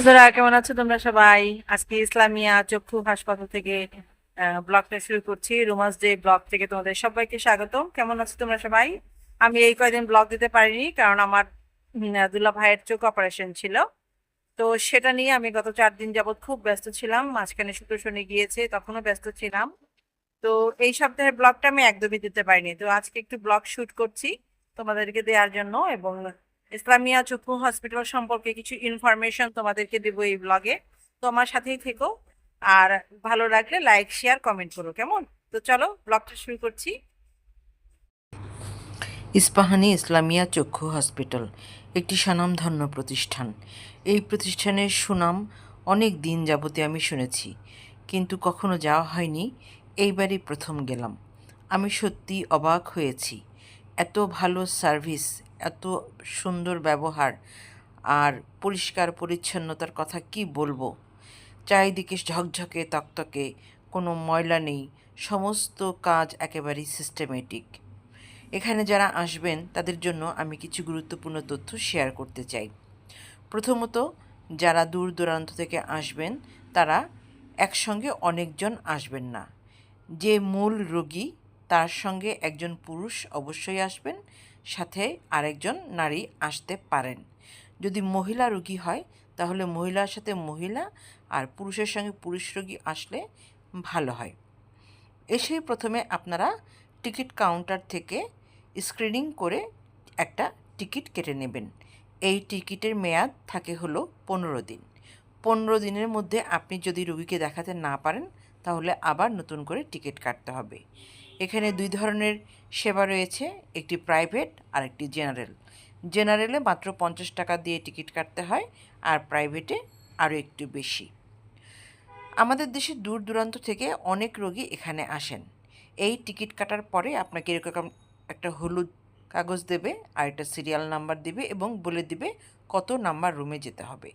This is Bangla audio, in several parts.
বন্ধুরা, কেমন আছো তোমরা সবাই? আজকে ইসলামিয়া চক্ষু হাসপাতাল থেকে ব্লগটা শুরু করছি। রুমাস ডে ব্লগ থেকে তোমাদের সবাইকে স্বাগতম। কেমন আছো তোমরা সবাই? আমি এই কয়দিন ব্লগ দিতে পারিনি, কারণ আমার দুলা ভাইয়ের চোখ অপারেশন ছিল। তো সেটা নিয়ে আমি গত 4 দিন যাবৎ খুব ব্যস্ত ছিলাম। মাঝখানে শুক্র শনি গিয়েছে, তখনও ব্যস্ত ছিলাম। তো এই সপ্তাহের ব্লগটা আমি একদমই দিতে পারিনি। তো আজকে একটু ব্লগ শুট করছি তোমাদেরকে দেওয়ার জন্য, এবং ইসলামিয়া চক্ষু হসপিটাল সম্পর্কে কিছু ইনফরমেশন তোমাদেরকে দেবো এই ব্লগে। তো আমার সাথেই থেকো, আর ভালো লাগলে লাইক শেয়ার কমেন্ট করো, কেমন? তো চলো ব্লগটা শুরু করছি। ইস্পাহানি ইসলামিয়া চক্ষু হসপিটাল একটি স্বনামধন্য প্রতিষ্ঠান। এই প্রতিষ্ঠানের সুনাম অনেক দিন যাবতে আমি শুনেছি, কিন্তু কখনো যাওয়া হয়নি। এইবারই প্রথম গেলাম। আমি সত্যি অবাক হয়েছি। এত ভালো সার্ভিস, এত সুন্দর ব্যবহার, আর পরিষ্কার পরিচ্ছন্নতার কথা কি বলবো। চারিদিকে ঝকঝকে তকতকে, কোনো ময়লা নেই। সমস্ত কাজ একেবারেই সিস্টেমেটিক। এখানে যারা আসবেন তাদের জন্য আমি কিছু গুরুত্বপূর্ণ তথ্য শেয়ার করতে চাই। প্রথমত, যারা দূর দূরান্ত থেকে আসবেন তারা একসঙ্গে অনেকজন আসবেন না। যে মূল রোগী তার সঙ্গে একজন পুরুষ অবশ্যই আসবেন, সাথে আরেকজন নারী আসতে পারেন। যদি মহিলা রোগী হয় তাহলে মহিলার সাথে মহিলা, আর পুরুষের সঙ্গে পুরুষ রোগী আসলে ভালো হয়। এসে প্রথমে আপনারা টিকিট কাউন্টার থেকে স্ক্রিনিং করে একটা টিকিট কেটে নেবেন। এই টিকিটের মেয়াদ থাকে হলো 15 দিন। 15 দিনের মধ্যে আপনি যদি রোগীকে দেখাতে না পারেন তাহলে আবার নতুন করে টিকিট কাটতে হবে। এখানে 2 ধরনের সেবা রয়েছে, একটি প্রাইভেট আর একটি জেনারেল। জেনারেলে মাত্র 50 টাকা দিয়ে টিকিট কাটতে হয়, আর প্রাইভেটে আরও একটু বেশি। আমাদের দেশে দূর দূরান্ত থেকে অনেক রোগী এখানে আসেন। এই টিকিট কাটার পরে আপনাকে এরকম একটা হলুদ কাগজ দেবে, আর একটা সিরিয়াল নাম্বার দেবে এবং বলে দিবে কত নাম্বার রুমে যেতে হবে।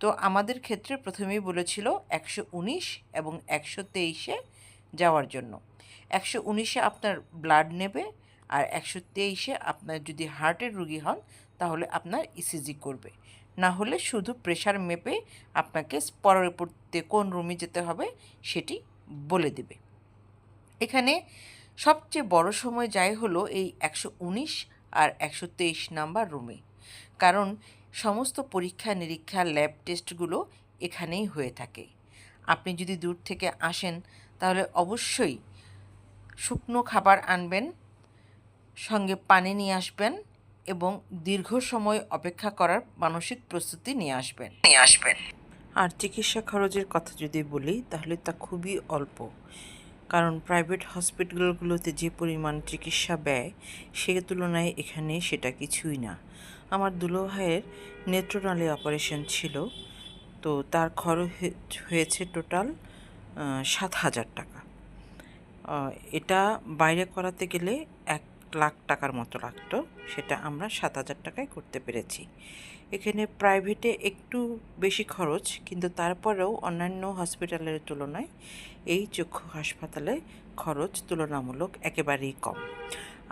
তো আমাদের ক্ষেত্রে প্রথমেই বলেছিল 119 এবং 123-এ যাওয়ার জন্য। 119-এ আপনার ব্লাড নেবে, আর 123-এ আপনার যদি হার্টের রোগী হন তাহলে আপনার ইসিজি করবে। না হলে শুধু প্রেশার মেপে আপনাকে পরবর্তীতে কোন রুমে যেতে হবে সেটি বলে দেবে। এখানে সবচেয়ে বড় সময় যায় হলো এই 119 আর 123 নাম্বার রুমে, কারণ সমস্ত পরীক্ষা নিরীক্ষা ল্যাব টেস্টগুলো এখানেই হয়ে থাকে। আপনি যদি দূর থেকে আসেন তাহলে অবশ্যই শুকনো খাবার আনবেন, সঙ্গে পানি নিয়ে আসবেন, এবং দীর্ঘ সময় অপেক্ষা করার মানসিক প্রস্তুতি নিয়ে আসবেন। আর চিকিৎসা খরচের কথা যদি বলি তাহলে তা খুবই অল্প, কারণ প্রাইভেট হসপিটালগুলোতে যে পরিমাণ চিকিৎসা ব্যয় সে তুলনায় এখানে সেটা কিছুই না। আমার দুলো ভাইয়ের নেত্রনালী অপারেশন ছিল, তো তার খরচ হয়েছে টোটাল 7,000 টাকা। এটা বাইরে করাতে গেলে 1,00,000 টাকার মতো লাগতো, সেটা আমরা 7,000 টাকায় করতে পেরেছি। এখানে প্রাইভেটে একটু বেশি খরচ, কিন্তু তারপরেও অন্যান্য হসপিটালের তুলনায় এই চক্ষু হাসপাতালে খরচ তুলনামূলক একেবারেই কম।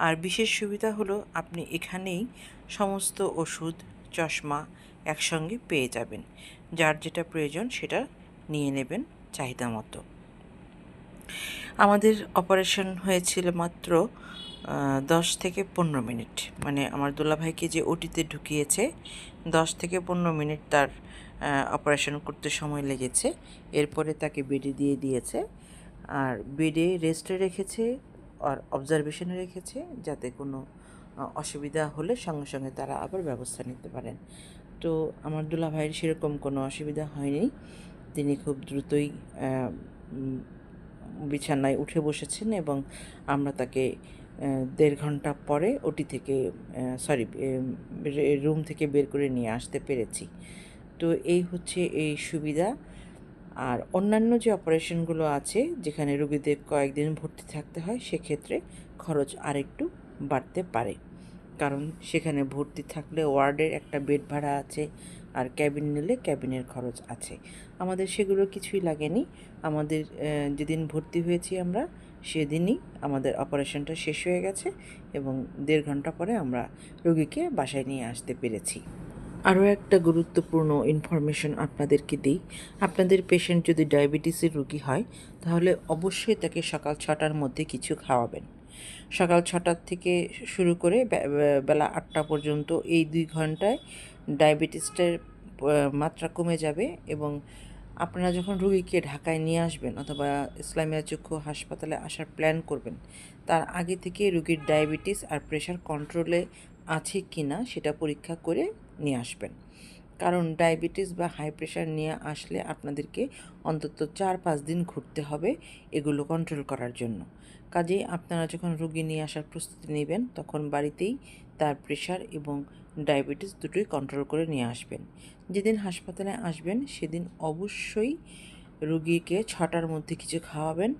আর বিশেষ সুবিধা হলো আপনি এখানেই সমস্ত ওষুধ, চশমা একসঙ্গে পেয়ে যাবেন। যার যেটা প্রয়োজন সেটা নিয়ে নেবেন চাহিদা মতো। আমাদের অপারেশন হয়েছিল মাত্র 10 থেকে 15 মিনিট। মানে আমার দুলাভাইকে যে ওটিতে ঢুকিয়েছে 10 থেকে 15 মিনিট তার অপারেশন করতে সময় লেগেছে। এরপরে তাকে বেডে দিয়ে দিয়েছে, আর বেডে রেস্টে রেখেছে আর অবজারভেশনে রেখেছে, যাতে কোনো অসুবিধা হলে সঙ্গে সঙ্গে তারা আবার ব্যবস্থা নিতে পারেন। তো আমার দুলাভাইয়ের সেরকম কোনো অসুবিধা হয়নি। তিনি খুব দ্রুতই বিছানায় উঠে বসেছেন, এবং আমরা তাকে 1.5 ঘন্টা পরে ওটি থেকে রুম থেকে বের করে নিয়ে আসতে পেরেছি। তো এই হচ্ছে এই সুবিধা। আর অন্যান্য যে অপারেশনগুলো আছে যেখানে রোগীদের কয়েকদিন ভর্তি থাকতে হয়, সেক্ষেত্রে খরচ আরেকটু বাড়তে পারে, কারণ সেখানে ভর্তি থাকলে ওয়ার্ডের একটা বেড ভাড়া আছে, আর ক্যাবিন নিলে ক্যাবিনের খরচ আছে। আমাদের সেগুলো কিছুই লাগেনি। আমাদের যেদিন ভর্তি হয়েছি আমরা সেদিনই আমাদের অপারেশনটা শেষ হয়ে গেছে, এবং 1.5 ঘন্টা পরে আমরা রোগীকে বাসায় নিয়ে আসতে পেরেছি। আরও একটা গুরুত্বপূর্ণ ইনফরমেশন আপনাদেরকে দিই। আপনাদের পেশেন্ট যদি ডায়াবেটিসের রোগী হয় তাহলে অবশ্যই তাকে সকাল 6টার মধ্যে কিছু খাওয়াবেন। সকাল 6টার থেকে শুরু করে বেলা 8টা পর্যন্ত এই 2 ঘন্টায় ডায়াবেটিসটার মাত্রা কমে যাবে। এবং আপনারা যখন রোগীকে ঢাকায় নিয়ে আসবেন অথবা ইসলামিয়া চক্ষু হাসপাতালে আসার প্ল্যান করবেন, তার আগে থেকে রোগীর ডায়াবেটিস আর প্রেশার কন্ট্রোলে আছে কি না সেটা পরীক্ষা করে নিয়ে আসবেন। কারণ ডায়াবেটিস বা হাই প্রেশার নিয়ে আসলে আপনাদেরকে অন্তত 4-5 দিন ঘুরতে হবে এগুলো কন্ট্রোল করার জন্য। কাজেই আপনারা যখন রোগী নিয়ে আসার প্রস্তুতি নেবেন তখন বাড়িতেই তার প্রেশার এবং ডায়াবেটিস দুটোই কন্ট্রোল করে নিয়ে আসবেন। যেদিন হাসপাতালে আসবেন সেদিন অবশ্যই রুগীকে 6টার মধ্যে কিছু খাওয়াবেন।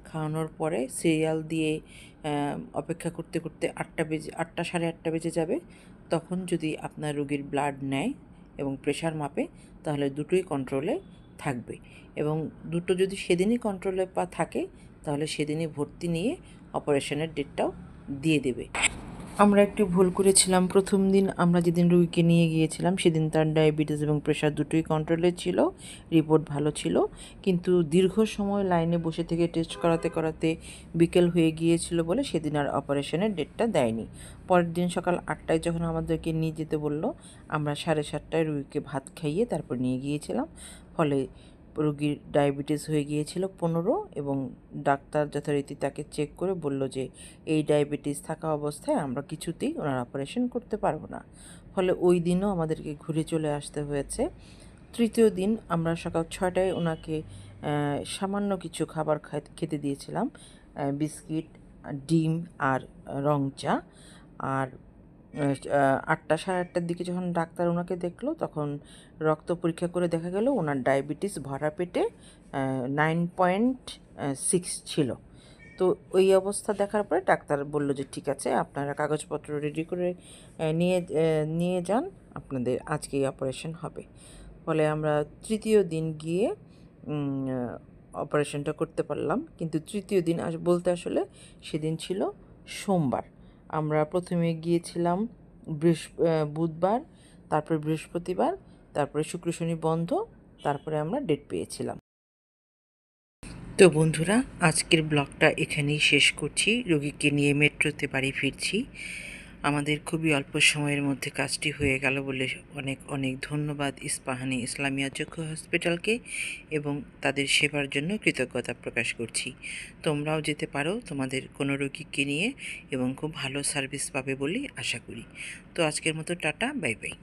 খাওয়ানোর পরে সিরিয়াল দিয়ে অপেক্ষা করতে করতে 8টা সাড়ে 8টা বেজে যাবে। তখন যদি আপনার রুগীর ব্লাড নেয় এবং প্রেশার মাপে তাহলে দুটোই কন্ট্রোলে থাকবে। এবং দুটো যদি সেদিনই কন্ট্রোলে থাকে তাহলে সেদিনই ভর্তি নিয়ে অপারেশনের ডেটটাও দিয়ে দেবে। আমরা একটু ভুল করেছিলাম। প্রথম দিন আমরা যেদিন রুগীকে নিয়ে গিয়েছিলাম সেদিন তার ডায়াবেটিস এবং প্রেশার দুটোই কন্ট্রোলে ছিল, রিপোর্ট ভালো ছিল। কিন্তু দীর্ঘ সময় লাইনে বসে থেকে টেস্ট করাতে করাতে বিকেল হয়ে গিয়েছিল বলে সেদিন আর অপারেশনের ডেটটা দেয়নি। পরের দিন সকাল 8টায় যখন আমাদেরকে নিয়ে যেতে বলল, আমরা 7:30টায় রুগীকে ভাত খাইয়ে তারপর নিয়ে গিয়েছিলাম। ফলে রোগীর ডায়াবেটিস হয়ে গিয়েছিল 15 এবং ডাক্তার যথারীতি তাকে চেক করে বলল যে এই ডায়াবেটিস থাকা অবস্থায় আমরা কিছুতেই ওনার অপারেশন করতে পারবো না। ফলে ওই দিনও আমাদেরকে ঘুরে চলে আসতে হয়েছে। তৃতীয় দিন আমরা সকাল 6টায় ওনাকে সামান্য কিছু খাবার খেতে দিয়েছিলাম, বিস্কিট, ডিম আর রং চা। আর 8টা সাড়ে 8টার দিকে যখন ডাক্তার ওনাকে দেখলো তখন রক্ত পরীক্ষা করে দেখা গেল ওনার ডায়াবেটিস ভরা পেটে 9.6 ছিল। তো ওই অবস্থা দেখার পরে ডাক্তার বলল যে ঠিক আছে, আপনারা কাগজপত্র রেডি করে নিয়ে যান, আপনাদের আজকেই অপারেশন হবে। ফলে আমরা তৃতীয় দিন গিয়ে অপারেশনটা করতে পারলাম। কিন্তু তৃতীয় দিন বলতে আসলে সেদিন ছিল সোমবার। আমরা প্রথমে গিয়েছিলাম বুধবার, তারপরে বৃহস্পতিবার, তারপরে শুক্র শনি বন্ধ, তারপরে আমরা ডেট পেয়েছিলাম। তো বন্ধুরা, আজকের ব্লগটা এখানেই শেষ করছি। রোগীকে নিয়ে মেট্রোতে বাড়ি ফিরছি। আমাদের খুবই অল্প সময়ের মধ্যে কাজটি হয়ে গেল বলে অনেক অনেক ধন্যবাদ ইস্পাহানি ইসলামিয়া চক্ষু হসপিটালকে এবং তাদের সেবার জন্য কৃতজ্ঞতা প্রকাশ করছি। তোমরাও যেতে পারো তোমাদের কোনো রোগীকে নিয়ে এবং খুব ভালো সার্ভিস পাবে বলেই আশা করি। তো আজকের মতো টাটা, বাই বাই।